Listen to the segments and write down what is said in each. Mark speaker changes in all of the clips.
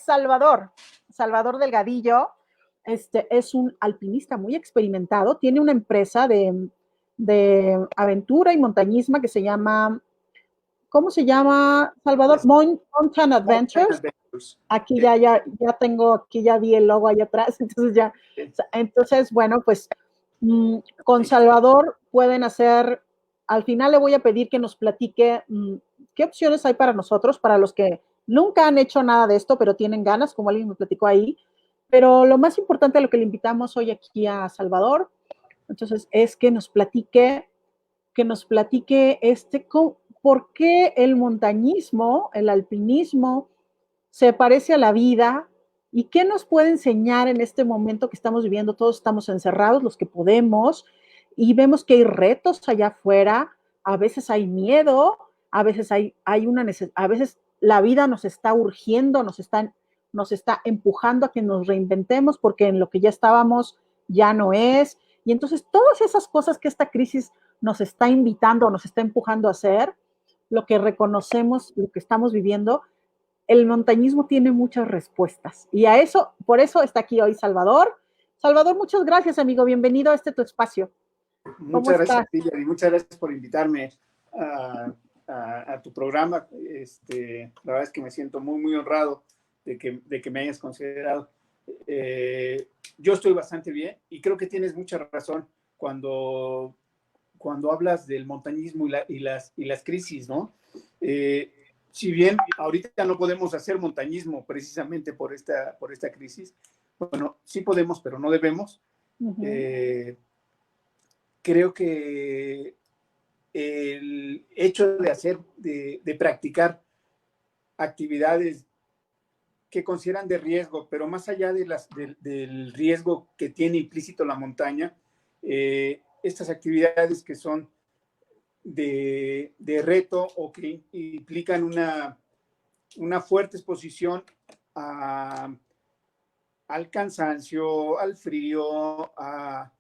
Speaker 1: Salvador. Salvador Delgadillo es un alpinista muy experimentado, tiene una empresa de aventura y montañismo que se llama, ¿cómo se llama, Salvador? Mountain Adventures. Aquí ya tengo, aquí ya vi el logo allá atrás, entonces bueno, pues con Salvador pueden hacer, al final le voy a pedir que nos platique qué opciones hay para nosotros, para los que nunca han hecho nada de esto, pero tienen ganas, como alguien me platicó ahí. Pero lo más importante a lo que le invitamos hoy aquí a Salvador, entonces, es que nos platique por qué el montañismo, el alpinismo, se parece a la vida y qué nos puede enseñar en este momento que estamos viviendo. Todos estamos encerrados, los que podemos, y vemos que hay retos allá afuera, a veces hay miedo, a veces a veces la vida nos está urgiendo, nos está empujando a que nos reinventemos porque en lo que ya estábamos ya no es. Y entonces todas esas cosas que esta crisis nos está invitando, nos está empujando a hacer, lo que reconocemos, lo que estamos viviendo, el montañismo tiene muchas respuestas. Y a eso, por eso está aquí hoy Salvador. Salvador, muchas gracias, amigo. Bienvenido a tu espacio.
Speaker 2: Muchas gracias, Pilar, y muchas gracias por invitarme a tu programa. La verdad es que me siento muy, muy honrado de que me hayas considerado. Yo estoy bastante bien y creo que tienes mucha razón cuando hablas del montañismo y las crisis, ¿no? Si bien ahorita no podemos hacer montañismo precisamente por esta crisis, bueno, sí podemos, pero no debemos. Creo que el hecho de practicar actividades que consideran de riesgo, pero más allá del riesgo que tiene implícito la montaña, estas actividades que son de reto o que implican una fuerte exposición al cansancio, al frío, a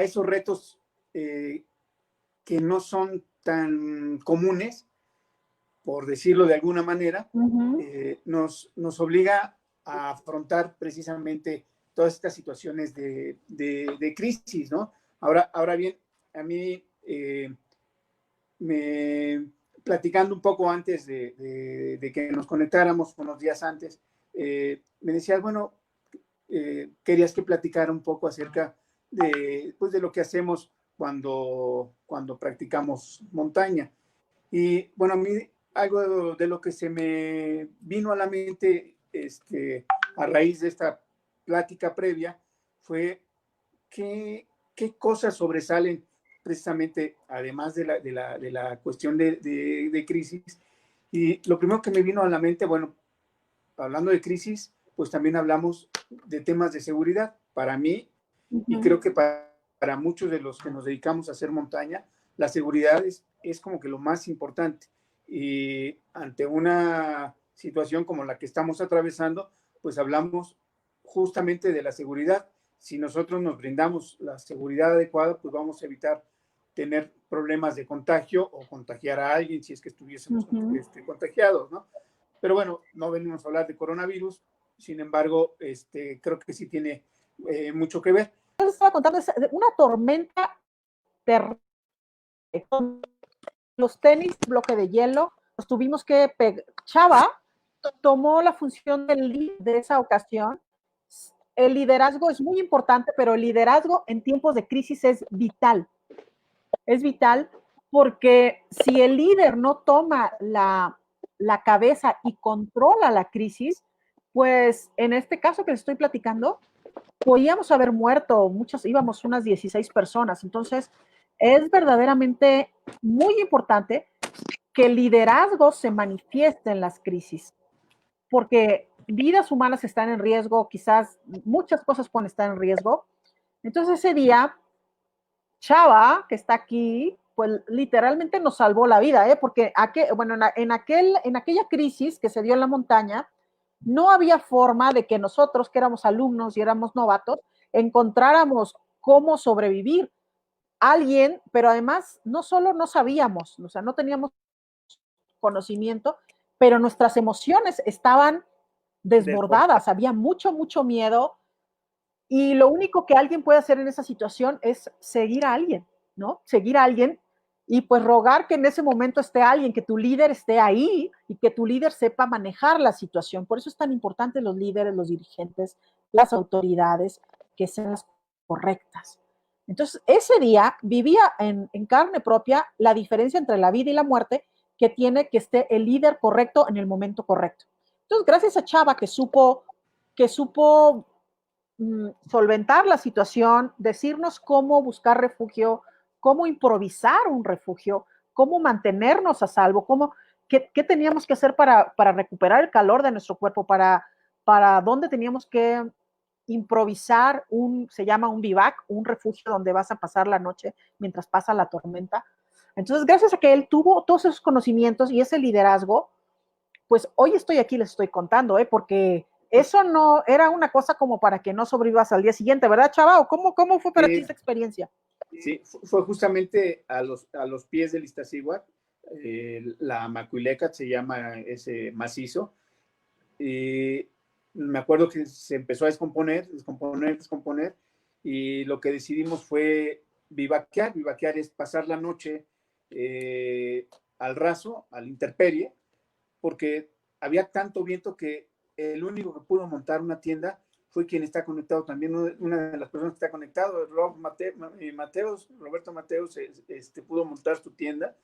Speaker 2: esos retos que no son tan comunes, por decirlo de alguna manera, nos obliga a afrontar precisamente todas estas situaciones de crisis, ¿no? Ahora bien, a mí, platicando un poco antes de que nos conectáramos, unos días antes, me decías, bueno, querías que platicara un poco acerca de lo que hacemos cuando practicamos montaña. Y bueno, a mí algo de lo que se me vino a la mente a raíz de esta plática previa fue qué cosas sobresalen precisamente, además de la cuestión de crisis. Y lo primero que me vino a la mente, bueno, hablando de crisis, pues también hablamos de temas de seguridad. Para mí, y creo que para muchos de los que nos dedicamos a hacer montaña, la seguridad es como que lo más importante. Y ante una situación como la que estamos atravesando, pues hablamos justamente de la seguridad. Si nosotros nos brindamos la seguridad adecuada, pues vamos a evitar tener problemas de contagio o contagiar a alguien si es que estuviésemos contagiados, ¿no? Pero bueno, no venimos a hablar de coronavirus, sin embargo, creo que sí tiene mucho que ver.
Speaker 1: Yo estaba contando una tormenta terrible. Los tenis, bloque de hielo, los tuvimos que pegar. Chava tomó la función del líder de esa ocasión. El liderazgo es muy importante, pero el liderazgo en tiempos de crisis es vital. Es vital porque si el líder no toma la cabeza y controla la crisis, pues en este caso que les estoy platicando, podíamos haber muerto, íbamos unas 16 personas. Entonces, es verdaderamente muy importante que el liderazgo se manifieste en las crisis, porque vidas humanas están en riesgo, quizás muchas cosas pueden estar en riesgo. Entonces, ese día, Chava, que está aquí, pues literalmente nos salvó la vida, porque en aquella crisis que se dio en la montaña, no había forma de que nosotros, que éramos alumnos y éramos novatos, encontráramos cómo sobrevivir. Alguien, pero además no solo no sabíamos, o sea, no teníamos conocimiento, pero nuestras emociones estaban desbordadas, había mucho, mucho miedo, y lo único que alguien puede hacer en esa situación es seguir a alguien, ¿no? Seguir a alguien y pues rogar que en ese momento esté alguien, que tu líder esté ahí y que tu líder sepa manejar la situación. Por eso es tan importante los líderes, los dirigentes, las autoridades, que sean las correctas. Entonces, ese día vivía en carne propia la diferencia entre la vida y la muerte que tiene que esté el líder correcto en el momento correcto. Entonces, gracias a Chava que supo solventar la situación, decirnos cómo buscar refugio, cómo improvisar un refugio, cómo mantenernos a salvo, qué teníamos que hacer para recuperar el calor de nuestro cuerpo, para dónde teníamos que improvisar se llama un vivac, un refugio donde vas a pasar la noche mientras pasa la tormenta. Entonces, gracias a que él tuvo todos esos conocimientos y ese liderazgo, pues hoy estoy aquí, les estoy contando, porque eso no era una cosa como para que no sobrevivas al día siguiente, ¿verdad, Chava? ¿Cómo fue para ti esa experiencia?
Speaker 2: Sí, fue justamente a los pies del Iztaccíhuatl, la Macuilecat se llama ese macizo, y me acuerdo que se empezó a descomponer, y lo que decidimos fue vivaquear. Vivaquear es pasar la noche al raso, a la intemperie, porque había tanto viento que el único que pudo montar una tienda fue quien está conectado también, una de las personas que está conectado, Roberto Mateos, pudo montar su tienda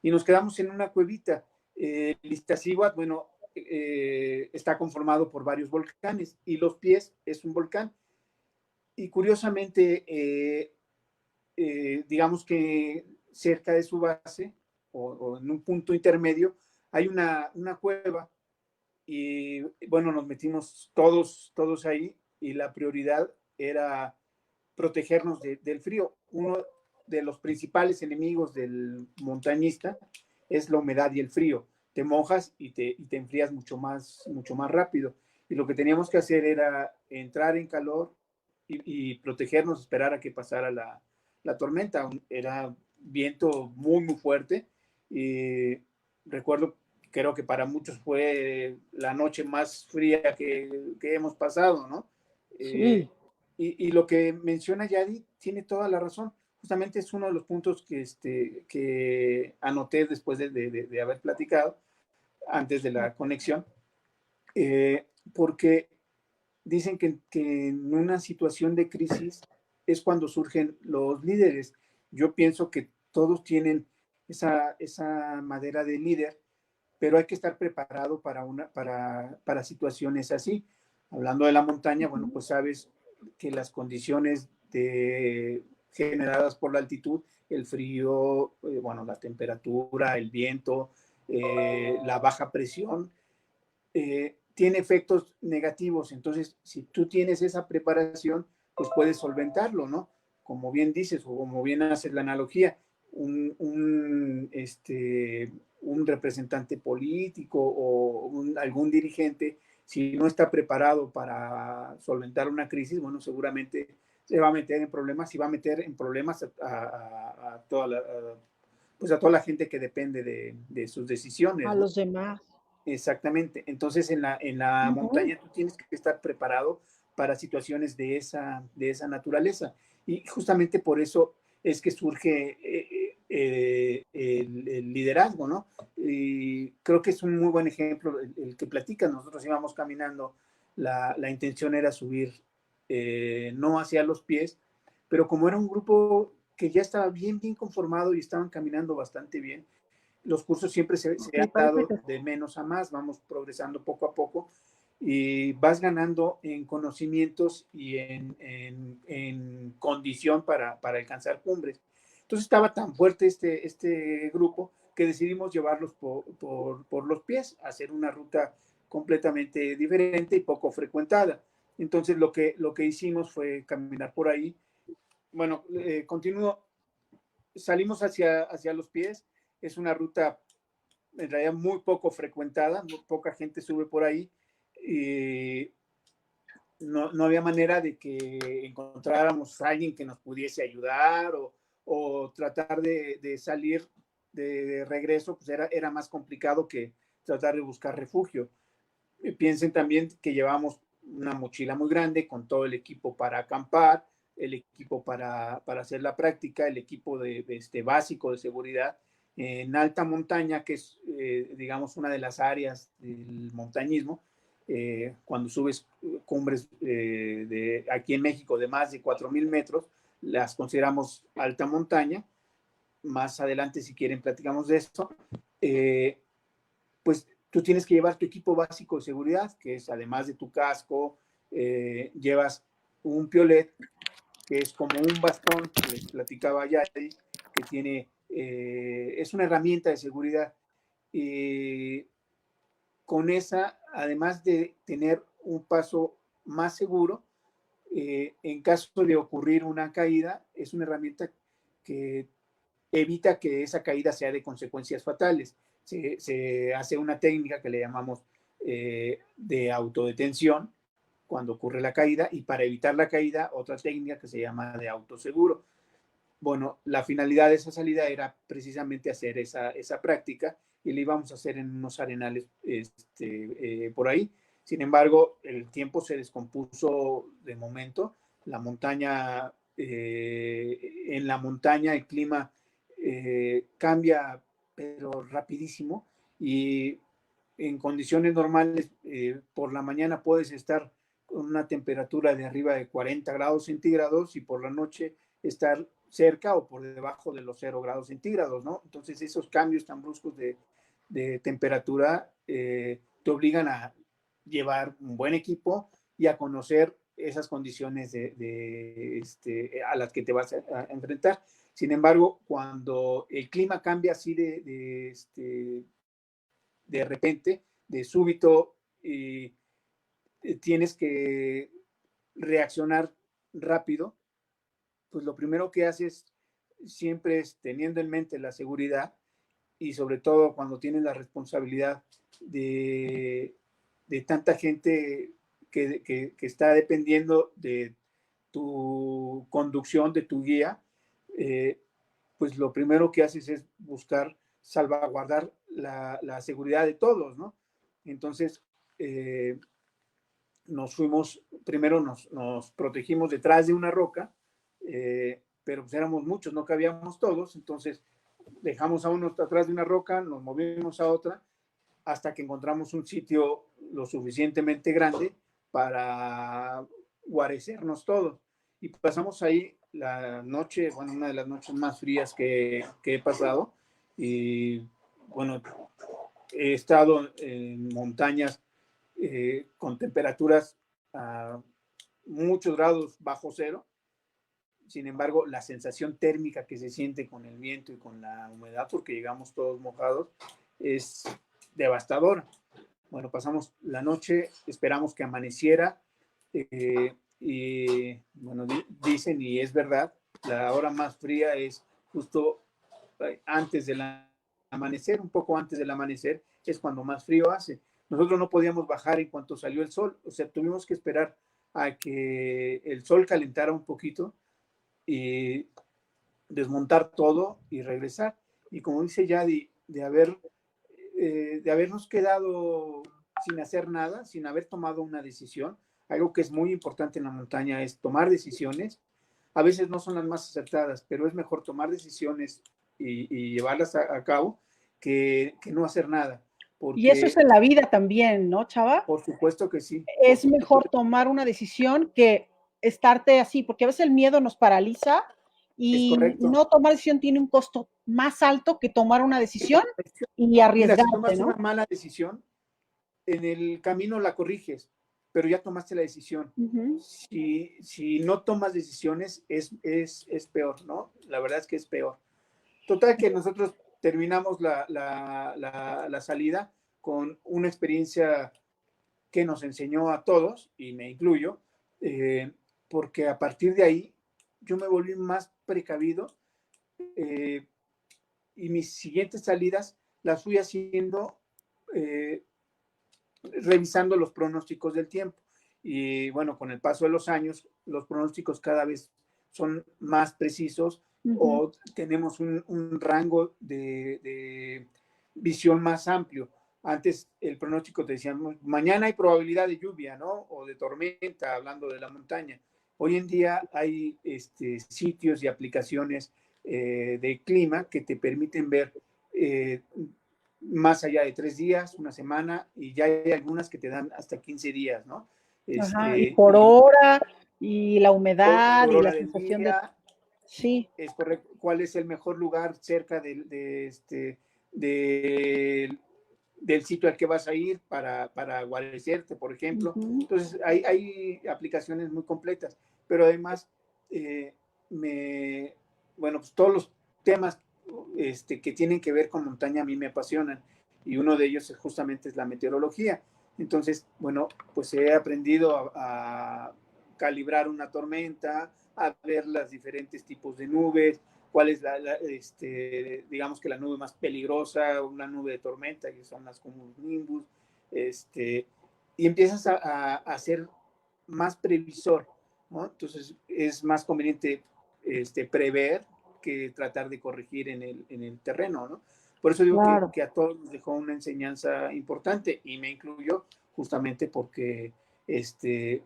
Speaker 2: y nos quedamos en una cuevita. El Iztaccíhuatl, bueno, está conformado por varios volcanes y Los Pies es un volcán. Y curiosamente, digamos que cerca de su base o en un punto intermedio hay una cueva y bueno, nos metimos todos ahí y la prioridad era protegernos del frío. Uno de los principales enemigos del montañista es la humedad y el frío. Te mojas y te enfrías mucho más rápido. Y lo que teníamos que hacer era entrar en calor y protegernos, esperar a que pasara la tormenta. Era viento muy fuerte. Y recuerdo, creo que para muchos fue la noche más fría que hemos pasado, ¿no?
Speaker 1: Sí.
Speaker 2: Y lo que menciona Yadi tiene toda la razón. Justamente es uno de los puntos que anoté después de haber platicado, antes de la conexión, porque dicen que en una situación de crisis es cuando surgen los líderes. Yo pienso que todos tienen esa madera de líder, pero hay que estar preparado para situaciones así. Hablando de la montaña, bueno, pues sabes que las condiciones generadas por la altitud, el frío, bueno, la temperatura, el viento, la baja presión, tiene efectos negativos. Entonces, si tú tienes esa preparación, pues puedes solventarlo, ¿no? Como bien dices, o como bien haces la analogía, un representante político o algún dirigente, si no está preparado para solventar una crisis, bueno, seguramente se va a meter en problemas y va a meter en problemas a toda la gente que depende de sus decisiones,
Speaker 1: A
Speaker 2: ¿no?
Speaker 1: los demás.
Speaker 2: Exactamente. Entonces, en la montaña tú tienes que estar preparado para situaciones de esa naturaleza. Y justamente por eso es que surge el liderazgo, ¿no? Y creo que es un muy buen ejemplo el que platicas. Nosotros íbamos caminando, la intención era subir, no hacia los pies, pero como era un grupo que ya estaba bien conformado y estaban caminando bastante bien, los cursos siempre se han
Speaker 1: Okay,
Speaker 2: dado
Speaker 1: perfecto.
Speaker 2: de menos a más, vamos progresando poco a poco y vas ganando en conocimientos y en condición para alcanzar cumbres. Entonces estaba tan fuerte este grupo que decidimos llevarlos por los pies, hacer una ruta completamente diferente y poco frecuentada. Entonces lo que hicimos fue caminar por ahí. Bueno, continúo, salimos hacia los pies, es una ruta en realidad muy poco frecuentada, muy poca gente sube por ahí, y no había manera de que encontráramos a alguien que nos pudiese ayudar o tratar de salir de regreso, pues era más complicado que tratar de buscar refugio. piensen también que llevamos una mochila muy grande con todo el equipo para acampar, el equipo para hacer la práctica, el equipo básico de seguridad en alta montaña, que es, digamos, una de las áreas del montañismo. Cuando subes cumbres aquí en México de más de 4,000 metros, las consideramos alta montaña. Más adelante, si quieren, platicamos de esto. Pues tú tienes que llevar tu equipo básico de seguridad, que es además de tu casco, llevas un piolet, que es como un bastón, que les platicaba ya, que tiene, es una herramienta de seguridad. Con esa, además de tener un paso más seguro, en caso de ocurrir una caída, es una herramienta que evita que esa caída sea de consecuencias fatales. Se hace una técnica que le llamamos de autodetención cuando ocurre la caída, y para evitar la caída, otra técnica que se llama de autoseguro. Bueno, la finalidad de esa salida era precisamente hacer esa práctica, y la íbamos a hacer en unos arenales por ahí. Sin embargo, el tiempo se descompuso de momento. La montaña, en la montaña el clima cambia, pero rapidísimo, y en condiciones normales, por la mañana puedes estar con una temperatura de arriba de 40 grados centígrados y por la noche estar cerca o por debajo de los 0 grados centígrados, ¿no? Entonces esos cambios tan bruscos de temperatura te obligan a llevar un buen equipo y a conocer esas condiciones a las que te vas a enfrentar. Sin embargo, cuando el clima cambia así de repente, de súbito, tienes que reaccionar rápido, pues lo primero que haces siempre es, teniendo en mente la seguridad, y sobre todo cuando tienes la responsabilidad de tanta gente que está dependiendo de tu conducción, de tu guía, pues lo primero que haces es buscar salvaguardar la seguridad de todos, ¿no? Entonces, nos fuimos, primero nos protegimos detrás de una roca, pero pues éramos muchos, no cabíamos todos, entonces dejamos a uno atrás de una roca, nos movimos a otra, hasta que encontramos un sitio lo suficientemente grande para guarecernos todos. Y pasamos ahí la noche, bueno, una de las noches más frías que he pasado. Y bueno, he estado en montañas con temperaturas a muchos grados bajo cero. Sin embargo, la sensación térmica que se siente con el viento y con la humedad, porque llegamos todos mojados, es devastadora. Bueno, pasamos la noche, esperamos que amaneciera, y bueno, dicen, y es verdad, la hora más fría es justo antes del amanecer, un poco antes del amanecer, es cuando más frío hace. Nosotros no podíamos bajar en cuanto salió el sol, o sea, tuvimos que esperar a que el sol calentara un poquito y desmontar todo y regresar. Y como dice Yadi, de habernos quedado sin hacer nada, sin haber tomado una decisión, algo que es muy importante en la montaña es tomar decisiones. A veces no son las más acertadas, pero es mejor tomar decisiones y llevarlas a cabo que no hacer nada.
Speaker 1: Y eso es
Speaker 2: Porque,
Speaker 1: en la vida también, ¿no, Chava?
Speaker 2: por supuesto que sí.
Speaker 1: Es mejor tomar una decisión que estarte así, porque a veces el miedo nos paraliza
Speaker 2: Es
Speaker 1: y
Speaker 2: correcto.
Speaker 1: no tomar decisión tiene un costo más alto que tomar una decisión y
Speaker 2: Mira, si
Speaker 1: arriesgarte,
Speaker 2: tomas una
Speaker 1: ¿no?
Speaker 2: mala decisión, en el camino la corriges, pero ya tomaste la decisión.
Speaker 1: Uh-huh.
Speaker 2: Si no tomas decisiones, es peor, ¿no? La verdad es que es peor. Total que nosotros terminamos la salida con una experiencia que nos enseñó a todos, y me incluyo, porque a partir de ahí yo me volví más precavido, eh, y mis siguientes salidas las fui haciendo revisando los pronósticos del tiempo. Y bueno, con el paso de los años, los pronósticos cada vez son más precisos,
Speaker 1: Uh-huh.
Speaker 2: o tenemos un rango de visión más amplio. Antes el pronóstico te decía, mañana hay probabilidad de lluvia, ¿no? O de tormenta, hablando de la montaña. Hoy en día hay sitios y aplicaciones de clima que te permiten ver más allá de 3 días, una semana, y ya hay algunas que te dan hasta 15 días, ¿no?
Speaker 1: Ajá, y por hora, y la humedad,
Speaker 2: por
Speaker 1: y la
Speaker 2: hora del
Speaker 1: sensación de...
Speaker 2: día,
Speaker 1: Sí,
Speaker 2: es correcto, cuál es el mejor lugar cerca de del sitio al que vas a ir para guarecerte, por ejemplo.
Speaker 1: ujú,
Speaker 2: Entonces, hay aplicaciones muy completas, pero además, bueno, pues todos los temas que tienen que ver con montaña a mí me apasionan, y uno de ellos justamente es la meteorología. Entonces, bueno, pues he aprendido a calibrar una tormenta, a ver los diferentes tipos de nubes, cuál es digamos que la nube más peligrosa, una nube de tormenta, que son las cumulonimbus, y empiezas a ser más previsor, ¿no? Entonces es más conveniente prever que tratar de corregir en el terreno, ¿no? Por eso digo
Speaker 1: claro.
Speaker 2: que a todos nos dejó una enseñanza importante, y me incluyo justamente porque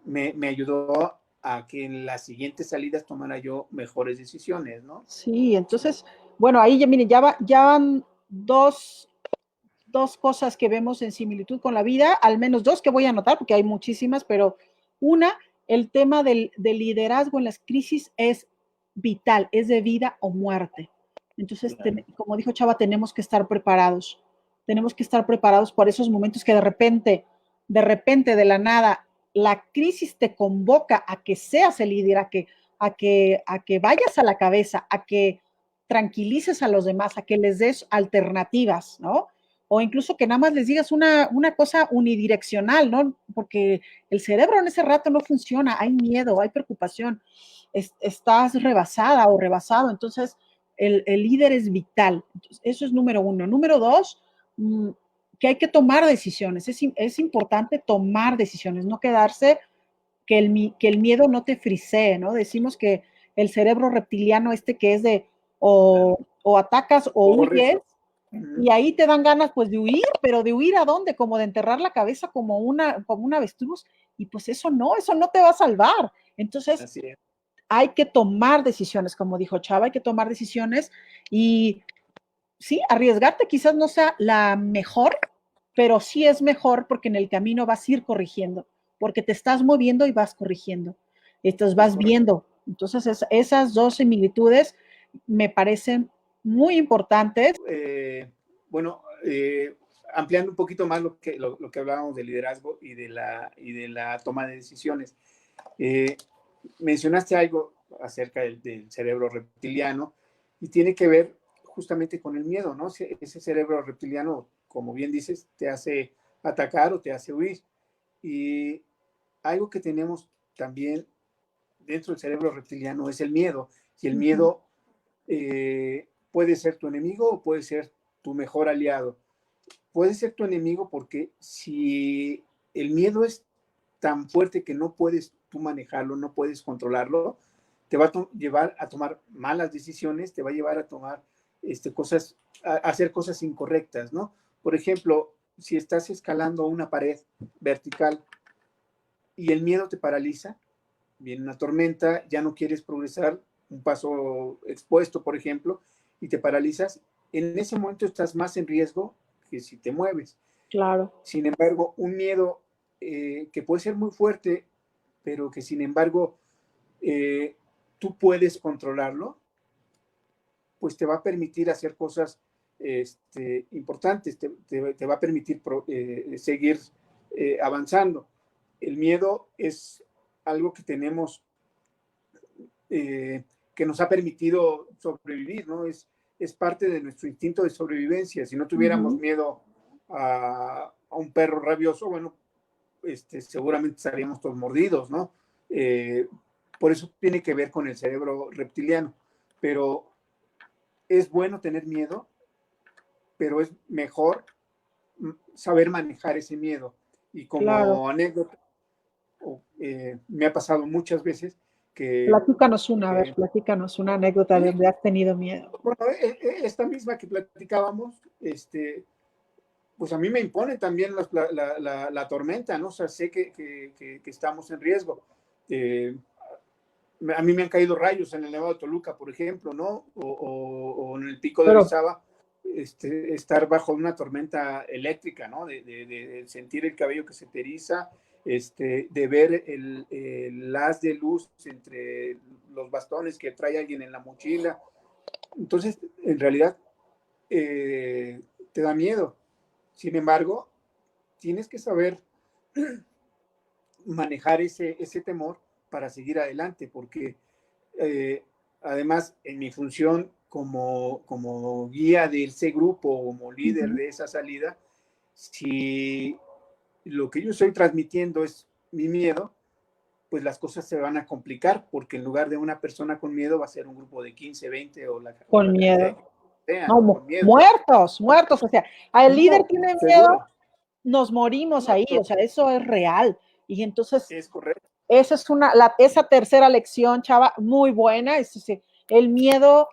Speaker 2: me ayudó a que en las siguientes salidas tomara yo mejores decisiones, ¿no?
Speaker 1: Sí, entonces, bueno, ahí ya miren, ya van dos cosas que vemos en similitud con la vida, al menos dos que voy a anotar, porque hay muchísimas, pero una, el tema del liderazgo en las crisis es vital, es de vida o muerte. Entonces,
Speaker 2: Claro.
Speaker 1: como dijo Chava, tenemos que estar preparados por esos momentos que de la nada, la crisis te convoca a que seas el líder, a que vayas a la cabeza, a que tranquilices a los demás, a que les des alternativas, ¿no? O incluso que nada más les digas una cosa unidireccional, ¿no? Porque el cerebro en ese rato no funciona, hay miedo, hay preocupación, estás rebasada o rebasado, entonces el líder es vital. Entonces, eso es número uno. Número dos, que hay que tomar decisiones, es importante tomar decisiones, no quedarse que el miedo no te frisee, ¿no? Decimos que el cerebro reptiliano que es de
Speaker 2: Claro.
Speaker 1: o atacas o
Speaker 2: Corres.
Speaker 1: huyes, y ahí te dan ganas pues de huir, pero de huir a dónde, como de enterrar la cabeza como una avestruz, y pues eso no te va a salvar. Entonces
Speaker 2: Así es.
Speaker 1: hay que tomar decisiones, como dijo Chava, hay que tomar decisiones y sí, arriesgarte quizás no sea la mejor, pero sí es mejor porque en el camino vas a ir corrigiendo, porque te estás moviendo y vas corrigiendo. Entonces
Speaker 2: Es
Speaker 1: vas
Speaker 2: correcto.
Speaker 1: viendo. Entonces esas dos similitudes me parecen muy importantes.
Speaker 2: Bueno, ampliando un poquito más lo que hablábamos de liderazgo y de la toma de decisiones. Eh, Mencionaste algo acerca del cerebro reptiliano, y tiene que ver justamente con el miedo, ¿no? Ese cerebro reptiliano, como bien dices, te hace atacar o te hace huir. Y algo que tenemos también dentro del cerebro reptiliano es el miedo. Y el
Speaker 1: Uh -huh.
Speaker 2: miedo puede ser tu enemigo o puede ser tu mejor aliado. Puede ser tu enemigo porque si el miedo es tan fuerte que no puedes tú manejarlo, no puedes controlarlo, te va a llevar a tomar malas decisiones, te va a llevar a tomar a hacer cosas incorrectas, ¿no? Por ejemplo, si estás escalando una pared vertical y el miedo te paraliza, viene una tormenta, ya no quieres progresar, un paso expuesto, por ejemplo, y te paralizas, en ese momento estás más en riesgo que si te mueves.
Speaker 1: Claro.
Speaker 2: Sin embargo, un miedo que puede ser muy fuerte, pero que sin embargo eh, tú puedes controlarlo, pues te va a permitir hacer cosas importantes, te va a permitir seguir avanzando. El miedo es algo que tenemos, que nos ha permitido sobrevivir, ¿no? Es parte de nuestro instinto de sobrevivencia. Si no
Speaker 1: Uh
Speaker 2: tuviéramos
Speaker 1: -huh.
Speaker 2: miedo a un perro rabioso, bueno, seguramente estaríamos todos mordidos, ¿no? Por eso tiene que ver con el cerebro reptiliano. Pero es bueno tener miedo, pero es mejor saber manejar ese miedo. Y
Speaker 1: Claro.
Speaker 2: como anécdota, me ha pasado muchas veces que
Speaker 1: Platícanos una anécdota de
Speaker 2: sí,
Speaker 1: donde has tenido miedo.
Speaker 2: bueno, esta misma que platicábamos, pues a mí me impone también la tormenta, ¿no? O sea, sé que estamos en riesgo. A mí me han caído rayos en el Nevado de Toluca, por ejemplo, ¿no? O en el Pico de
Speaker 1: Pero
Speaker 2: Orizaba, estar bajo una tormenta eléctrica, ¿no? De sentir el cabello que se te eriza, de ver el haz de luz entre los bastones que trae alguien en la mochila. Entonces, en realidad, te da miedo. Sin embargo, tienes que saber manejar ese temor para seguir adelante, porque además en mi función como guía de ese grupo, como líder de esa salida, si lo que yo estoy transmitiendo es mi miedo, pues las cosas se van a complicar, porque en lugar de una persona con miedo va a ser un grupo de 15, 20 o
Speaker 1: con
Speaker 2: la cantidad
Speaker 1: miedo.
Speaker 2: que sea,
Speaker 1: No,
Speaker 2: ¿no? Con miedo.
Speaker 1: muertos, muertos. O sea, el líder
Speaker 2: No,
Speaker 1: tiene miedo,
Speaker 2: seguro.
Speaker 1: nos morimos
Speaker 2: No,
Speaker 1: ahí. O sea, eso es real. Y entonces,
Speaker 2: es correcto.
Speaker 1: esa es esa tercera lección, Chava, muy buena. Es decir, el miedo,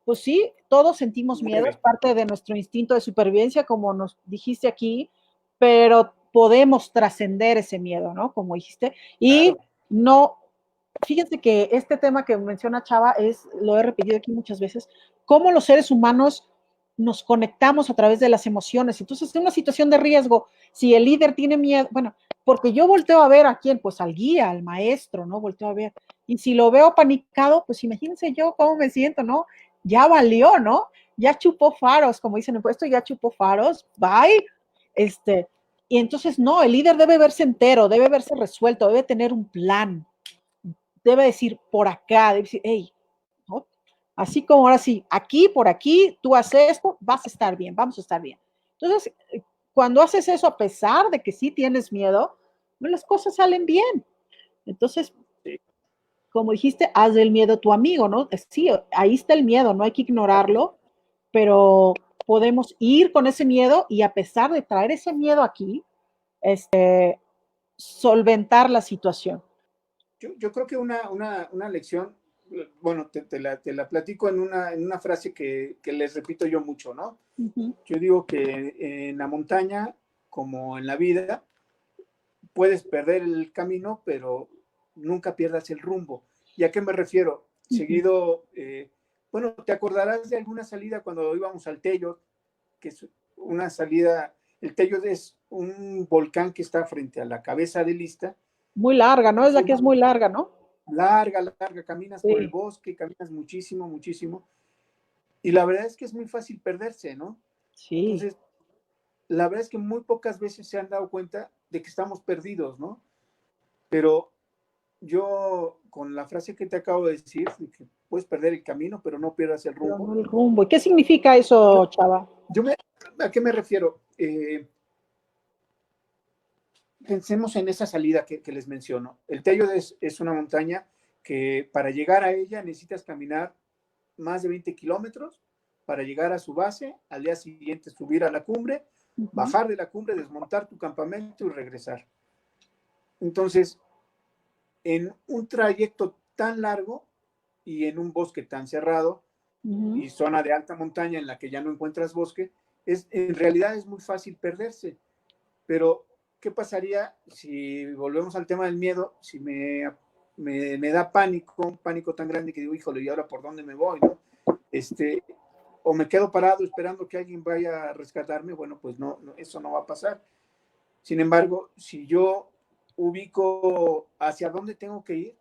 Speaker 1: pues sí, todos sentimos miedo, es
Speaker 2: 9.
Speaker 1: parte de nuestro instinto de supervivencia, como nos dijiste aquí, pero podemos trascender ese miedo, ¿no? Como dijiste. Y
Speaker 2: Claro.
Speaker 1: no, fíjense que este tema que menciona Chava lo he repetido aquí muchas veces, cómo los seres humanos nos conectamos a través de las emociones. Entonces, en una situación de riesgo, si el líder tiene miedo, bueno, porque yo volteo a ver a quién, pues al guía, al maestro, ¿no? Volteo a ver. Y si lo veo panicado, pues imagínense yo cómo me siento, ¿no? Ya valió, ¿no? Ya chupó faros, como dicen en puesto, ya chupó faros, bye. Y entonces no, el líder debe verse entero, debe verse resuelto, debe tener un plan, debe decir por acá, debe decir, hey, ¿no? Así como ahora sí, aquí, por aquí, tú haces esto, vas a estar bien, vamos a estar bien. Entonces, cuando haces eso, a pesar de que sí tienes miedo, las cosas salen bien. Entonces,
Speaker 2: Sí.
Speaker 1: como dijiste, haz del miedo tu amigo, ¿no? Sí, ahí está el miedo, no hay que ignorarlo, pero podemos ir con ese miedo y a pesar de traer ese miedo aquí, solventar la situación.
Speaker 2: Yo creo que una lección, bueno, te la platico en una frase que les repito yo mucho, ¿no? Yo digo que en la montaña, como en la vida, puedes perder el camino, pero nunca pierdas el rumbo. ¿Y a qué me refiero? Seguido, bueno, te acordarás de alguna salida cuando íbamos al Tello, que es una salida, el Tello es un volcán que está frente a la cabeza de Lista.
Speaker 1: Muy larga, ¿no? Es la que es
Speaker 2: Fuimos
Speaker 1: muy larga, ¿no?
Speaker 2: larga, caminas por el
Speaker 1: Sí,
Speaker 2: bosque, caminas muchísimo, muchísimo. Y la verdad es que es muy fácil perderse, ¿no?
Speaker 1: sí.
Speaker 2: Entonces, la verdad es que muy pocas veces se han dado cuenta de que estamos perdidos, ¿no? Pero yo, con la frase que te acabo de decir, de que puedes perder el camino, pero no pierdas el
Speaker 1: Pero
Speaker 2: rumbo,
Speaker 1: no el rumbo. ¿Y qué significa eso,
Speaker 2: yo,
Speaker 1: Chava?
Speaker 2: ¿a qué me refiero? Pensemos en esa salida que les menciono. El Tello es una montaña que para llegar a ella necesitas caminar más de 20 kilómetros para llegar a su base, al día siguiente subir a la cumbre, bajar de la cumbre, desmontar tu campamento y regresar. Entonces, en un trayecto tan largo y en un bosque tan cerrado y zona de alta montaña en la que ya no encuentras bosque, en realidad es muy fácil perderse. Pero, ¿qué pasaría si volvemos al tema del miedo? Si me da pánico, un pánico tan grande que digo, híjole, ¿y ahora por dónde me voy? ¿No? O me quedo parado esperando que alguien vaya a rescatarme, bueno, pues no, eso no va a pasar. Sin embargo, si yo ubico hacia dónde tengo que ir,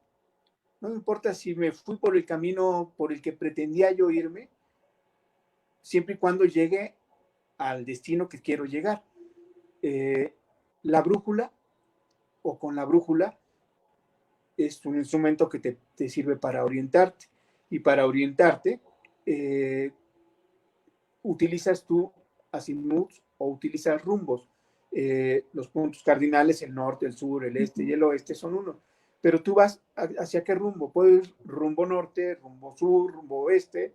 Speaker 2: no me importa si me fui por el camino por el que pretendía yo irme, siempre y cuando llegue al destino que quiero llegar. Eh, la brújula o con la brújula es un instrumento que te sirve para orientarte. Y para orientarte, utilizas tú azimuts o utilizas rumbos. Los puntos cardinales, el norte, el sur, el este y el oeste son uno. Pero tú vas hacia qué rumbo. Puedo ir rumbo norte, rumbo sur, rumbo oeste,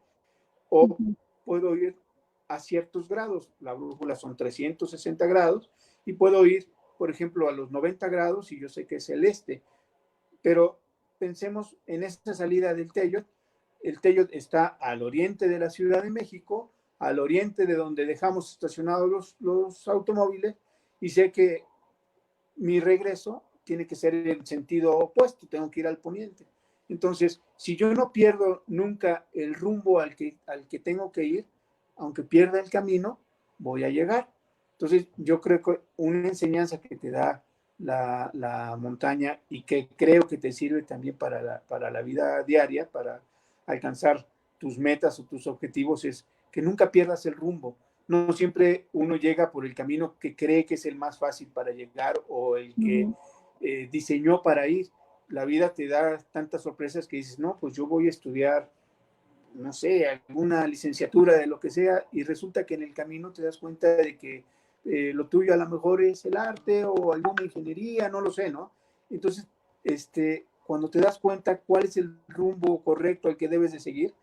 Speaker 2: o puedo ir a ciertos grados. La brújula son 360 grados y puedo ir, por ejemplo, a los 90 grados y yo sé que es el este. Pero pensemos en esta salida del Tello. El Tello está al oriente de la Ciudad de México, al oriente de donde dejamos estacionados los automóviles, y sé que mi regreso tiene que ser en el sentido opuesto, tengo que ir al poniente. Entonces, si yo no pierdo nunca el rumbo al que tengo que ir, aunque pierda el camino, voy a llegar. Entonces, yo creo que una enseñanza que te da la montaña, y que creo que te sirve también para la vida diaria, para alcanzar tus metas o tus objetivos, es que nunca pierdas el rumbo. No siempre uno llega por el camino que cree que es el más fácil para llegar, o el que diseñó para ir. La vida te da tantas sorpresas que dices, no, pues yo voy a estudiar, no sé, alguna licenciatura de lo que sea, y resulta que en el camino te das cuenta de que lo tuyo a lo mejor es el arte o alguna ingeniería, no lo sé, ¿no? Entonces, cuando te das cuenta cuál es el rumbo correcto al que debes de seguir,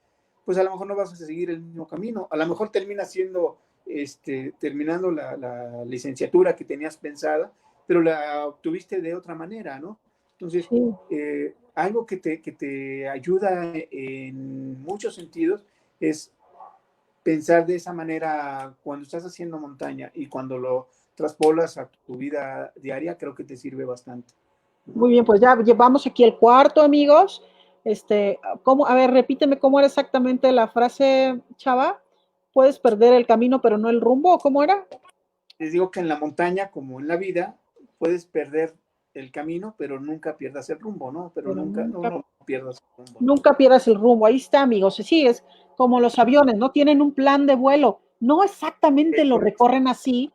Speaker 2: pues a lo mejor no vas a seguir el mismo camino, a lo mejor terminas siendo, terminando la licenciatura que tenías pensada, pero la obtuviste de otra manera, ¿no? Entonces,
Speaker 1: Sí.
Speaker 2: algo que te ayuda en muchos sentidos es pensar de esa manera cuando estás haciendo montaña, y cuando lo traspolas a tu vida diaria, creo que te sirve bastante.
Speaker 1: Muy bien, pues ya llevamos aquí el cuarto, amigos. ¿Cómo? A ver, repíteme cómo era exactamente la frase, Chava. Puedes perder el camino, pero no el rumbo. ¿Cómo era?
Speaker 2: Les digo que en la montaña, como en la vida, puedes perder el camino, pero nunca pierdas el rumbo, ¿no? Pero
Speaker 1: Pero
Speaker 2: nunca,
Speaker 1: nunca,
Speaker 2: no pierdas el rumbo, ¿no?
Speaker 1: nunca pierdas el rumbo. Ahí está, amigos. Sí, es como los aviones, ¿no? Tienen un plan de vuelo. No exactamente lo
Speaker 2: Eso es,
Speaker 1: recorren así,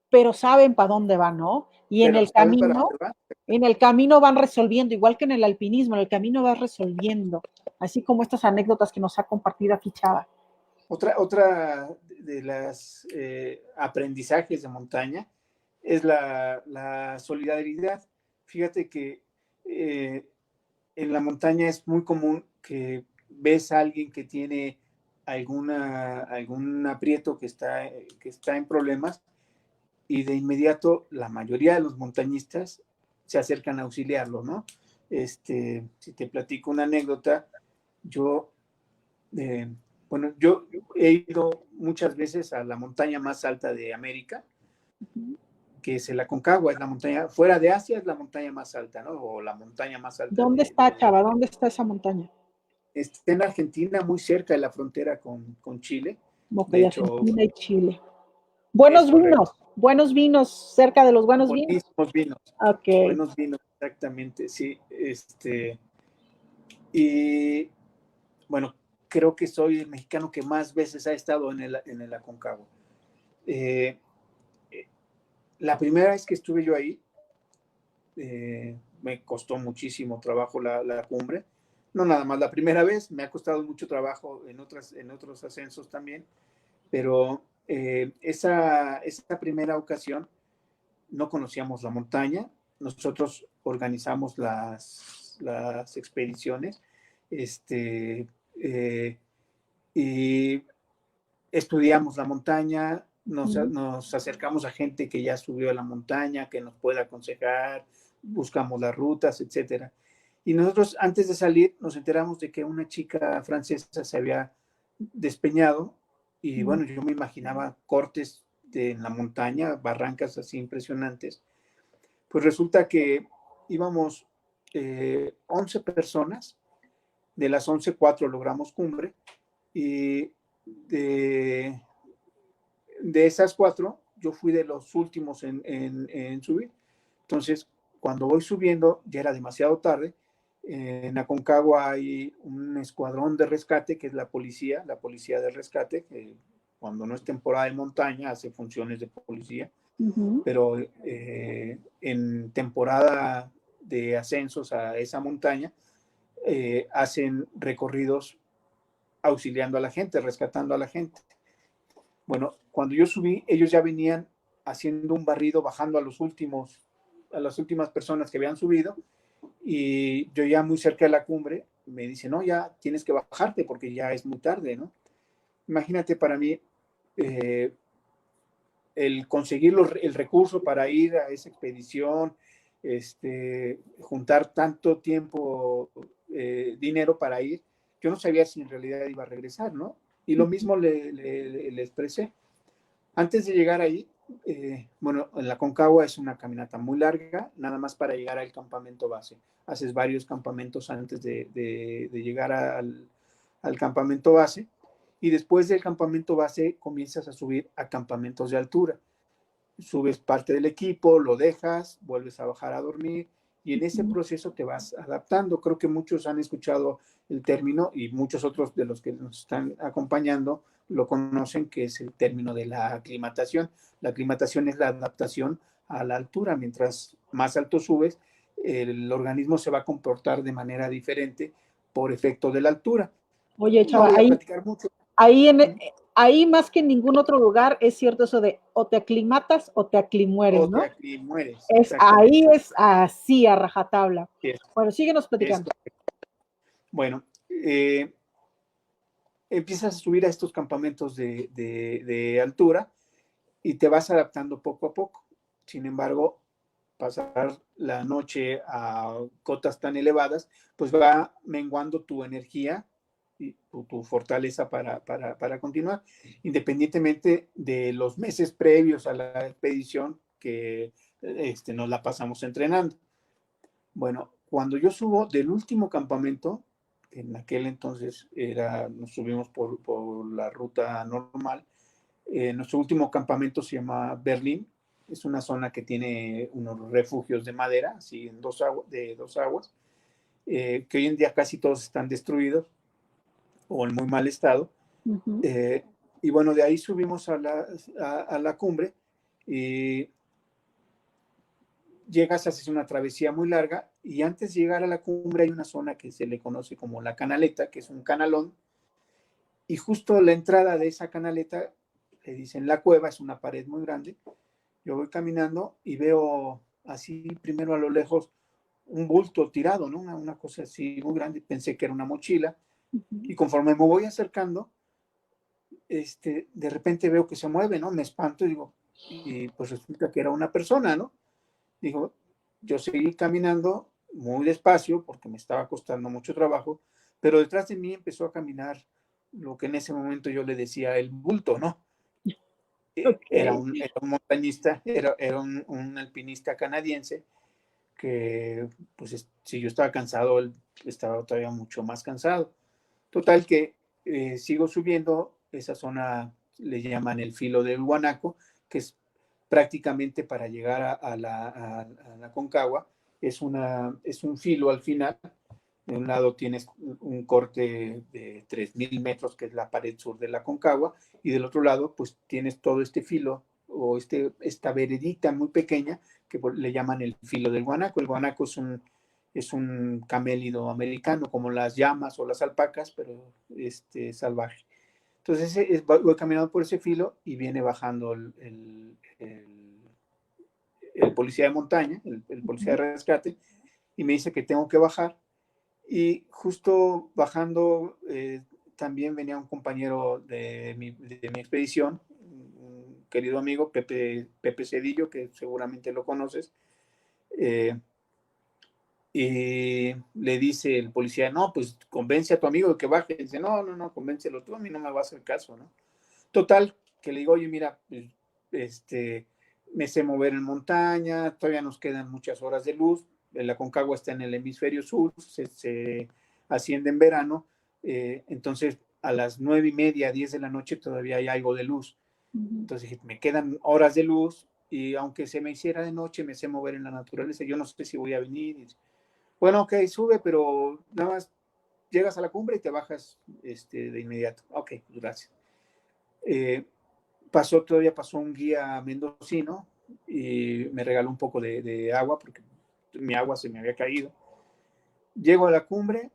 Speaker 1: pero saben para dónde van, ¿no? Y
Speaker 2: pero saben para dónde va.
Speaker 1: en el camino van resolviendo, igual que en el alpinismo, en el camino vas resolviendo, así como estas anécdotas que nos ha compartido aquí Chava.
Speaker 2: Otra de las aprendizajes de montaña es la solidaridad. Fíjate que en la montaña es muy común que ves a alguien que tiene algún aprieto, que está en problemas, y de inmediato la mayoría de los montañistas se acercan a auxiliarlo, ¿no? Si te platico una anécdota, yo, eh, bueno, yo he ido muchas veces a la montaña más alta de América, que es el Aconcagua, es la montaña, fuera de Asia es la montaña más alta, ¿no? O la montaña más alta
Speaker 1: ¿Dónde está Chava? ¿Dónde está esa montaña?
Speaker 2: está en Argentina, muy cerca de la frontera con Chile.
Speaker 1: Ok,
Speaker 2: De hecho,
Speaker 1: Argentina y Chile.
Speaker 2: es correcto.
Speaker 1: Buenos vinos, cerca de los buenos vinos.
Speaker 2: Buenísimos vinos,
Speaker 1: Ok.
Speaker 2: buenos vinos, exactamente, sí. Y bueno, creo que soy el mexicano que más veces ha estado en el Aconcagua. Eh, la primera vez que estuve yo ahí, me costó muchísimo trabajo la cumbre. No nada más la primera vez, me ha costado mucho trabajo en otros ascensos también, pero esa primera ocasión no conocíamos la montaña. Nosotros organizamos las expediciones, eh, y estudiamos la montaña, nos acercamos a gente que ya subió a la montaña, que nos puede aconsejar, buscamos las rutas, etcétera. Y nosotros, antes de salir, nos enteramos de que una chica francesa se había despeñado, y bueno, yo me imaginaba cortes en la montaña, barrancas así impresionantes. Pues resulta que íbamos 11 personas, de las 11, 4 logramos cumbre, y de esas 4, yo fui de los últimos en subir. Entonces, cuando voy subiendo, ya era demasiado tarde. En Aconcagua hay un escuadrón de rescate, que es la policía de rescate, que cuando no es temporada de montaña hace funciones de policía, pero en temporada de ascensos a esa montaña, hacen recorridos auxiliando a la gente, rescatando a la gente. Bueno, cuando yo subí, ellos ya venían haciendo un barrido, bajando a las últimas personas que habían subido, y yo ya muy cerca de la cumbre me dice, no, ya tienes que bajarte porque ya es muy tarde, ¿no? Imagínate para mí, el conseguir el recurso para ir a esa expedición, juntar tanto tiempo, dinero para ir. Yo no sabía si en realidad iba a regresar, ¿no? Y lo mismo le expresé. Antes de llegar ahí, bueno, en la Concagua es una caminata muy larga, nada más para llegar al campamento base. Haces varios campamentos antes de llegar al campamento base, y después del campamento base comienzas a subir a campamentos de altura. Subes parte del equipo, lo dejas, vuelves a bajar a dormir, y en ese proceso te vas adaptando. Creo que muchos han escuchado el término, y muchos otros de los que nos están acompañando lo conocen, que es el término de la aclimatación. La aclimatación es la adaptación a la altura. Mientras más alto subes, el organismo se va a comportar de manera diferente por efecto de la altura.
Speaker 1: Oye,
Speaker 2: No
Speaker 1: Chava,
Speaker 2: voy a platicar mucho.
Speaker 1: ahí más que en ningún otro lugar es cierto eso de o te aclimatas o te aclimueres,
Speaker 2: O te
Speaker 1: ¿no?
Speaker 2: aclimueres,
Speaker 1: Ahí
Speaker 2: exactamente.
Speaker 1: es así a rajatabla.
Speaker 2: Es,
Speaker 1: Bueno, síguenos
Speaker 2: es,
Speaker 1: platicando.
Speaker 2: bueno, empiezas a subir a estos campamentos de altura y te vas adaptando poco a poco. Sin embargo, pasar la noche a cotas tan elevadas, pues va menguando tu energía y tu fortaleza para continuar, independientemente de los meses previos a la expedición que nos la pasamos entrenando. Bueno, cuando yo subo del último campamento, en aquel entonces nos subimos por la ruta normal. Nuestro último campamento se llama Berlín. Es una zona que tiene unos refugios de madera, así de dos aguas, que hoy en día casi todos están destruidos o en muy mal estado.
Speaker 1: Uh-huh.
Speaker 2: Y bueno, de ahí subimos a la cumbre, y llegas, haces una travesía muy larga, y antes de llegar a la cumbre hay una zona que se le conoce como la canaleta, que es un canalón, y justo la entrada de esa canaleta, le dicen la cueva, es una pared muy grande. Yo voy caminando y veo así primero a lo lejos un bulto tirado, ¿no? Una cosa así muy grande, pensé que era una mochila, y conforme me voy acercando, de repente veo que se mueve, ¿no? Me espanto y digo, y pues resulta que era una persona, ¿no? Digo, yo seguí caminando muy despacio porque me estaba costando mucho trabajo, pero detrás de mí empezó a caminar lo que en ese momento yo le decía el bulto, ¿no? Era
Speaker 1: Okay.
Speaker 2: era un montañista, era un alpinista canadiense que, pues, si yo estaba cansado, él estaba todavía mucho más cansado. Total que sigo subiendo, esa zona le llaman el filo del Guanaco, que es prácticamente para llegar a la Concagua, es un filo al final. De un lado tienes un corte de 3.000 metros, que es la pared sur de la Concagua, y del otro lado, pues tienes todo este filo, o esta veredita muy pequeña, que le llaman el filo del Guanaco. El Guanaco es un camélido americano, como las llamas o las alpacas, pero salvaje. Entonces voy caminando por ese filo y viene bajando el policía de montaña, el policía de rescate, y me dice que tengo que bajar. Y justo bajando, también venía un compañero de mi expedición, un querido amigo, Pepe Cedillo, que seguramente lo conoces. Y le dice el policía, no, pues convence a tu amigo de que baje. Y dice, no, convéncelo tú, a mí no me va a hacer caso, ¿no? Total, que le digo, oye, mira, pues, me sé mover en montaña, todavía nos quedan muchas horas de luz, la Concagua está en el hemisferio sur, se asciende en verano, entonces a las 9:30, 10 de la noche todavía hay algo de luz. Entonces dije, me quedan horas de luz, y aunque se me hiciera de noche, me sé mover en la naturaleza, yo no sé si voy a venir. Bueno, ok, sube, pero nada más llegas a la cumbre y te bajas de inmediato. Ok, gracias. Eh, Todavía pasó un guía mendocino y me regaló un poco de agua porque mi agua se me había caído. Llego a la cumbre,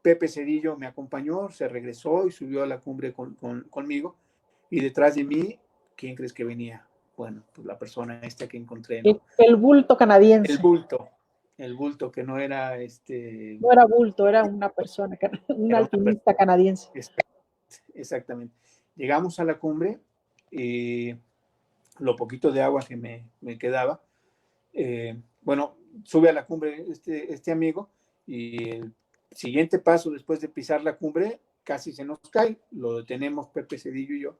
Speaker 2: Pepe Cedillo me acompañó, se regresó y subió a la cumbre conmigo, y detrás de mí, ¿quién crees que venía? Bueno, pues la persona esta que encontré, ¿no?
Speaker 1: El bulto
Speaker 2: El
Speaker 1: canadiense.
Speaker 2: bulto, el bulto que no era
Speaker 1: No era bulto, era una persona, un
Speaker 2: era una
Speaker 1: alpinista
Speaker 2: persona.
Speaker 1: canadiense.
Speaker 2: Exactamente. Llegamos a la cumbre y lo poquito de agua que me quedaba, bueno, sube a la cumbre este amigo, y el siguiente paso después de pisar la cumbre casi se nos cae, lo detenemos Pepe Cedillo y yo,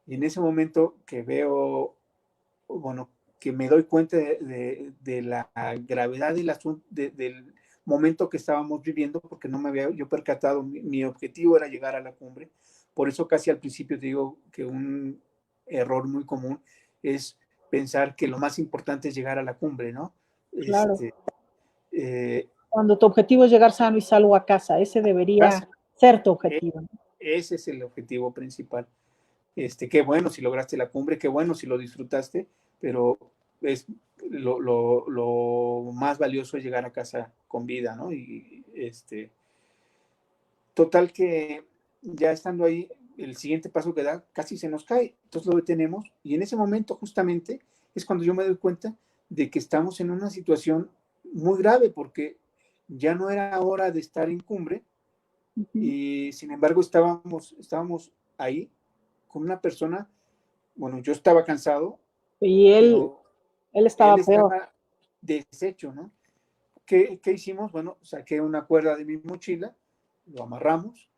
Speaker 2: y en ese momento que veo, bueno, que me doy cuenta de la gravedad del momento que estábamos viviendo, porque no me había yo percatado, mi objetivo era llegar a la cumbre, por eso casi al principio te digo que un error muy común es pensar que lo más importante es llegar a la cumbre, ¿no?
Speaker 1: Claro.
Speaker 2: Eh,
Speaker 1: Cuando tu objetivo es llegar sano y salvo a casa, ese debería ser tu objetivo, ¿no?
Speaker 2: Ese es el objetivo principal. Qué bueno si lograste la cumbre, qué bueno si lo disfrutaste, pero es lo más valioso es llegar a casa con vida, ¿no? Y total que ya estando ahí, el siguiente paso que da casi se nos cae, entonces lo detenemos y en ese momento justamente es cuando yo me doy cuenta de que estamos en una situación muy grave porque ya no era hora de estar en cumbre y sin embargo estábamos ahí con una persona, bueno, yo estaba cansado,
Speaker 1: y
Speaker 2: pero
Speaker 1: él
Speaker 2: él
Speaker 1: estaba peor.
Speaker 2: estaba deshecho, ¿no? ¿Qué hicimos? Bueno, saqué una cuerda de mi mochila, lo amarramos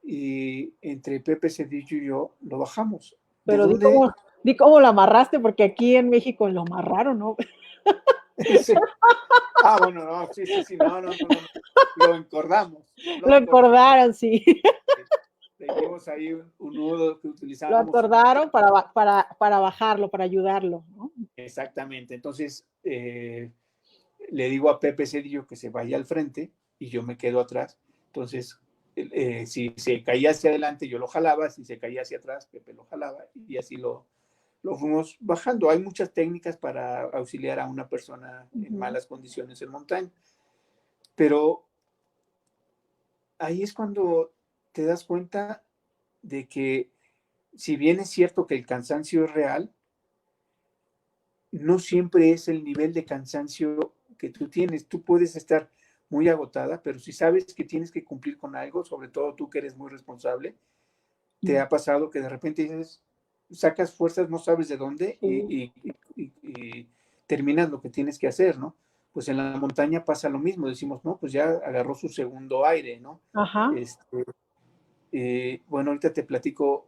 Speaker 2: y entre Pepe Cedillo y yo lo bajamos. ¿De
Speaker 1: Pero
Speaker 2: dónde?
Speaker 1: di cómo lo amarraste, porque aquí en México lo amarraron, ¿no?
Speaker 2: Sí. Ah, bueno, no, sí, no. Lo encordamos.
Speaker 1: Lo acordaron, sí.
Speaker 2: Le dimos ahí un nudo que
Speaker 1: Lo
Speaker 2: utilizábamos.
Speaker 1: acordaron para bajarlo, para ayudarlo, ¿no?
Speaker 2: Exactamente. Entonces, le digo a Pepe Cedillo que se vaya al frente y yo me quedo atrás. Entonces, si se caía hacia adelante, yo lo jalaba, si se caía hacia atrás, Pepe lo jalaba y así lo fuimos bajando. Hay muchas técnicas para auxiliar a una persona en malas condiciones en montaña, pero ahí es cuando te das cuenta de que si bien es cierto que el cansancio es real, no siempre es el nivel de cansancio que tú tienes. Tú puedes estar muy agotada, pero si sabes que tienes que cumplir con algo, sobre todo tú que eres muy responsable, te ha pasado que de repente dices, sacas fuerzas, no sabes de dónde y terminas lo que tienes que hacer, ¿no? Pues en la montaña pasa lo mismo, decimos, no, pues ya agarró su segundo aire, ¿no?
Speaker 1: Ajá.
Speaker 2: Bueno, ahorita te platico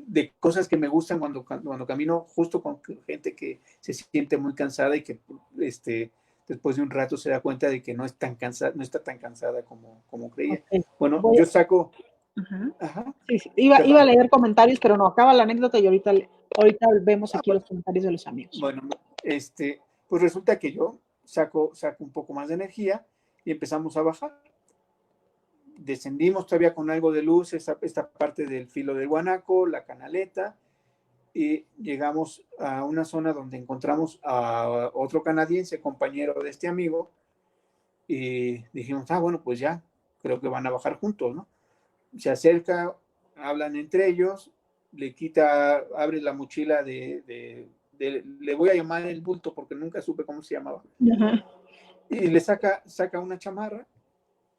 Speaker 2: de cosas que me gustan cuando camino justo con gente que se siente muy cansada y que después de un rato se da cuenta de que no es tan cansada, no está tan cansada como creía.
Speaker 1: Okay.
Speaker 2: Bueno, yo saco.
Speaker 1: Ajá.
Speaker 2: Ajá,
Speaker 1: Sí, iba a
Speaker 2: perdón.
Speaker 1: leer comentarios, pero no, acaba la anécdota y ahorita vemos aquí los comentarios de los amigos.
Speaker 2: Bueno, pues resulta que yo saco un poco más de energía y empezamos a bajar. Descendimos todavía con algo de luz esta parte del filo del guanaco, la canaleta, y llegamos a una zona donde encontramos a otro canadiense, compañero de este amigo, y dijimos, bueno, pues ya, creo que van a bajar juntos, ¿no? Se acerca, hablan entre ellos, abre la mochila le voy a llamar el bulto porque nunca supe cómo se llamaba,
Speaker 1: Ajá.
Speaker 2: y le saca una chamarra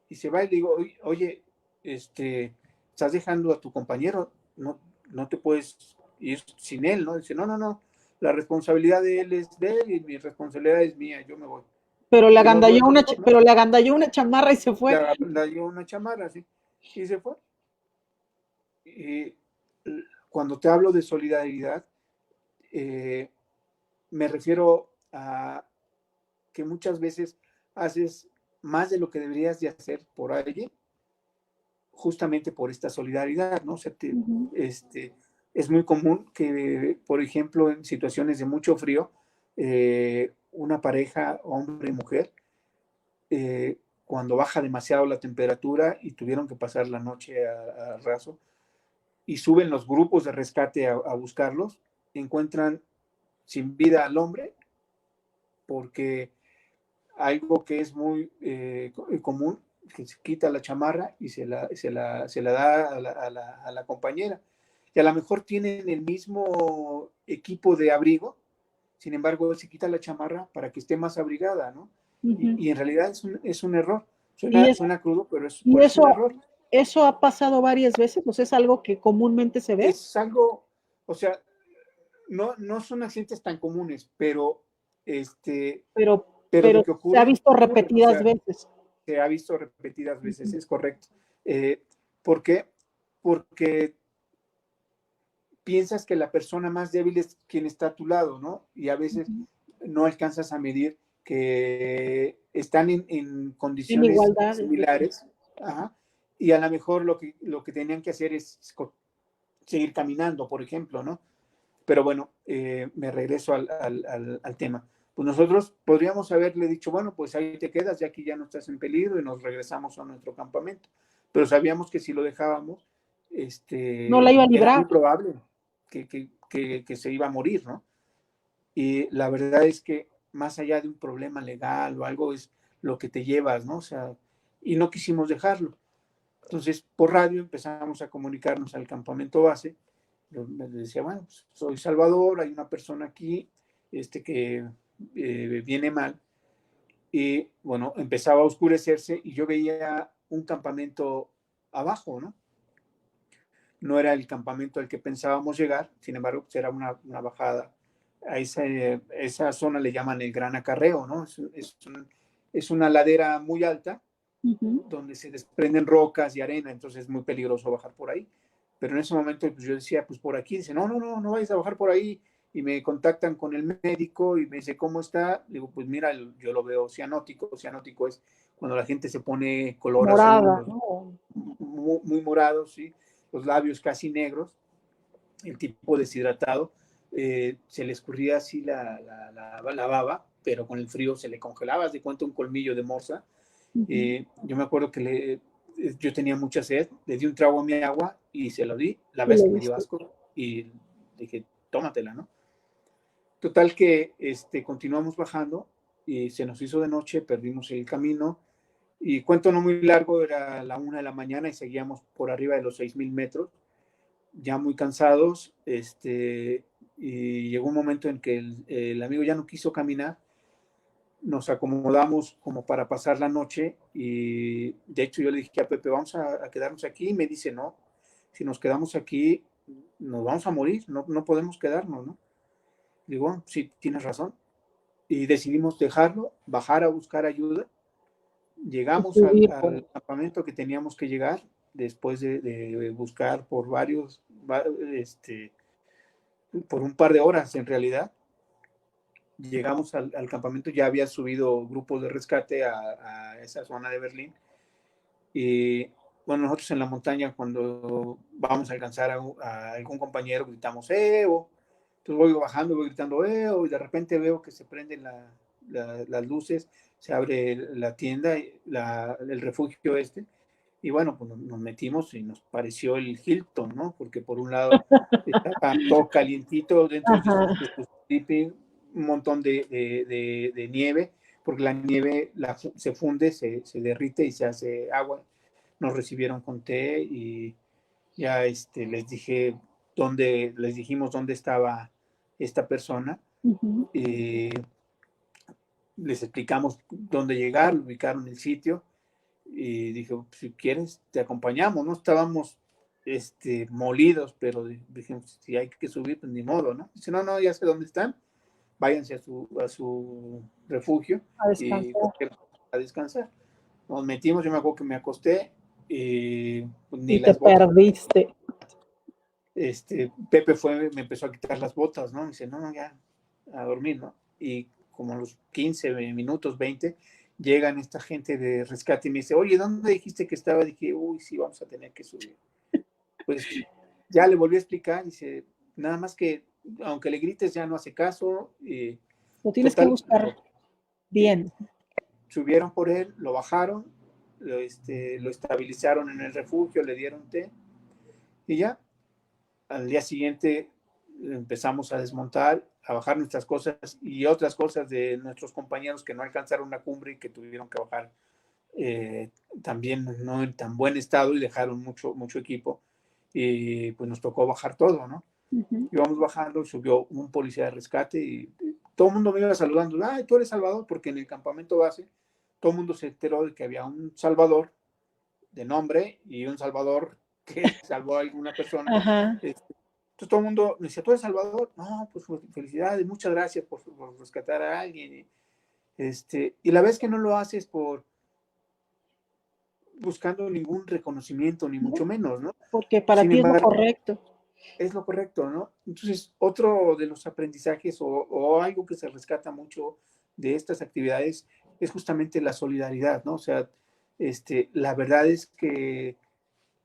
Speaker 2: y se va y le digo, oye, estás dejando a tu compañero, no te puedes ir sin él, ¿no? Dice, no, la responsabilidad de él es de él y mi responsabilidad es mía, yo me voy.
Speaker 1: Pero le
Speaker 2: Digo,
Speaker 1: agandalló
Speaker 2: bueno, no,
Speaker 1: pero le agandalló una chamarra y se fue.
Speaker 2: le dio una chamarra, sí, y se fue. Y cuando te hablo de solidaridad, me refiero a que muchas veces haces más de lo que deberías de hacer por alguien, justamente por esta solidaridad, ¿no? O sea, es muy común que, por ejemplo, en situaciones de mucho frío, una pareja, hombre y mujer, cuando baja demasiado la temperatura y tuvieron que pasar la noche a raso, y suben los grupos de rescate a buscarlos, encuentran sin vida al hombre, porque algo que es muy común, que se quita la chamarra y se la da a la compañera. Y a lo mejor tienen el mismo equipo de abrigo, sin embargo, se quita la chamarra para que esté más abrigada, ¿no? Y en realidad es un error. Suena crudo, pero es un error.
Speaker 1: Eso ha pasado varias veces, pues es algo que comúnmente se ve.
Speaker 2: Es algo, o sea, no son accidentes tan comunes, pero
Speaker 1: pero
Speaker 2: lo que ocurre,
Speaker 1: se ha visto
Speaker 2: ocurre,
Speaker 1: repetidas veces.
Speaker 2: Se ha visto repetidas veces, es correcto. ¿Por qué? porque piensas que la persona más débil es quien está a tu lado, ¿no? Y a veces no alcanzas a medir que están en
Speaker 1: En
Speaker 2: condiciones
Speaker 1: igualdad.
Speaker 2: similares, ajá, y a lo mejor lo que tenían que hacer es seguir caminando, por ejemplo, ¿no? Pero bueno, me regreso al tema. Pues nosotros podríamos haberle dicho, bueno, pues ahí te quedas, ya que ya no estás en peligro y nos regresamos a nuestro campamento. Pero sabíamos que si lo dejábamos,
Speaker 1: No la iba a
Speaker 2: era muy
Speaker 1: librar.
Speaker 2: probable que se iba a morir, ¿no? Y la verdad es que más allá de un problema legal o algo es lo que te llevas, ¿no? O sea, y no quisimos dejarlo. Entonces, por radio empezamos a comunicarnos al campamento base. Yo me decía, bueno, pues, soy Salvador, hay una persona aquí que viene mal. Y bueno, empezaba a oscurecerse y yo veía un campamento abajo, ¿no? No era el campamento al que pensábamos llegar, sin embargo, pues era una bajada. A esa zona le llaman el Gran Acarreo, ¿no? Es una ladera muy alta donde se desprenden rocas y arena, entonces es muy peligroso bajar por ahí. Pero en ese momento pues yo decía, pues por aquí, dice, no vayas a bajar por ahí. Y me contactan con el médico y me dice, ¿cómo está? Digo, pues mira, yo lo veo cianótico. Cianótico es cuando la gente se pone color
Speaker 1: Morada,
Speaker 2: azul,
Speaker 1: ¿no?
Speaker 2: muy, muy morado, ¿sí? Los labios casi negros, el tipo deshidratado. Se le escurría así la baba, pero con el frío se le congelaba, de cuenta un colmillo de morsa. Yo me acuerdo que yo tenía mucha sed, le di un trago a mi agua y se lo di, la
Speaker 1: Y
Speaker 2: vez
Speaker 1: le
Speaker 2: que me dio
Speaker 1: diste.
Speaker 2: asco y dije, tómatela, ¿no? Total que continuamos bajando y se nos hizo de noche, perdimos el camino y cuento no muy largo, era la 1 de la mañana y seguíamos por arriba de los 6,000 metros, ya muy cansados, y llegó un momento en que el amigo ya no quiso caminar. Nos acomodamos como para pasar la noche y de hecho yo le dije a Pepe, vamos a quedarnos aquí, y me dice, no, si nos quedamos aquí nos vamos a morir, no podemos quedarnos, ¿no? Digo, sí, tienes razón. Y decidimos dejarlo, bajar a buscar ayuda.
Speaker 1: Y
Speaker 2: Llegamos
Speaker 1: subir,
Speaker 2: al campamento que teníamos que llegar después de buscar por un par de horas en realidad. Llegamos al campamento, ya había subido grupos de rescate a esa zona de Berlín. Y bueno, nosotros en la montaña, cuando vamos a alcanzar a algún compañero, gritamos ¡Evo! Entonces voy bajando, voy gritando ¡Evo! Y de repente veo que se prenden las luces, se abre la tienda, el refugio y bueno, pues nos metimos y nos pareció el Hilton, ¿no? Porque por un lado estaba todo calientito dentro de sus sleeping, un montón de nieve, porque la nieve se funde, se derrite y se hace agua. Nos recibieron con té y ya les dijimos dónde estaba esta persona. Les explicamos dónde llegar, ubicaron el sitio y dije, si quieres, te acompañamos, ¿no? Estábamos molidos, pero dijimos, si hay que subir, pues ni modo, ¿no? Dice, no, ya sé dónde están, váyanse a su refugio
Speaker 1: a
Speaker 2: y
Speaker 1: descansar.
Speaker 2: a descansar. Nos metimos, yo me acuerdo que me acosté y pues, ni
Speaker 1: Y te
Speaker 2: las botas.
Speaker 1: perdiste.
Speaker 2: Pepe me empezó a quitar las botas, ¿no? Me dice, no, ya, a dormir, ¿no? Y como a los 15 minutos, 20, llegan esta gente de rescate y me dice, oye, ¿dónde dijiste que estaba? Dije, uy, sí, vamos a tener que subir. Pues ya le volví a explicar, dice, nada más que, aunque le grites, ya no hace caso.
Speaker 1: Lo tienes que
Speaker 2: Total,
Speaker 1: buscar
Speaker 2: sí,
Speaker 1: bien.
Speaker 2: subieron por él, lo bajaron, lo estabilizaron en el refugio, le dieron té y ya. Al día siguiente empezamos a desmontar, a bajar nuestras cosas y otras cosas de nuestros compañeros que no alcanzaron la cumbre y que tuvieron que bajar también no en tan buen estado y dejaron mucho equipo. Y pues nos tocó bajar todo, ¿no? Íbamos bajando, subió un policía de rescate y todo el mundo me iba saludando. Ay, tú eres Salvador, porque en el campamento base todo el mundo se enteró de que había un Salvador de nombre y un Salvador que salvó a alguna persona.
Speaker 1: Ajá.
Speaker 2: Entonces todo el mundo me decía, ¿tú eres Salvador? No, pues felicidades, muchas gracias por rescatar a alguien. Y la vez que no lo haces buscando ningún reconocimiento, ni mucho menos, ¿no?
Speaker 1: Porque para
Speaker 2: Sin
Speaker 1: ti es lo
Speaker 2: embargo,
Speaker 1: correcto.
Speaker 2: es lo correcto, ¿no? Entonces, otro de los aprendizajes o algo que se rescata mucho de estas actividades es justamente la solidaridad, ¿no? O sea, la verdad es que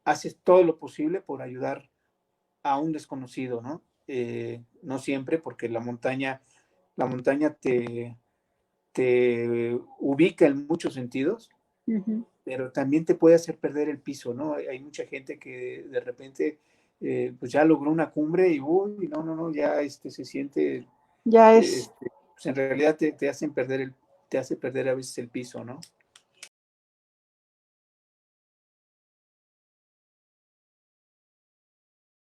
Speaker 2: haces todo lo posible por ayudar a un desconocido, ¿no? No siempre, porque la montaña te ubica en muchos sentidos,
Speaker 1: Ujú.
Speaker 2: pero también te puede hacer perder el piso, ¿no? Hay mucha gente que de repente pues ya logró una cumbre y uy, no, ya se siente,
Speaker 1: Ya es,
Speaker 2: pues en realidad te hace perder a veces el piso, ¿no?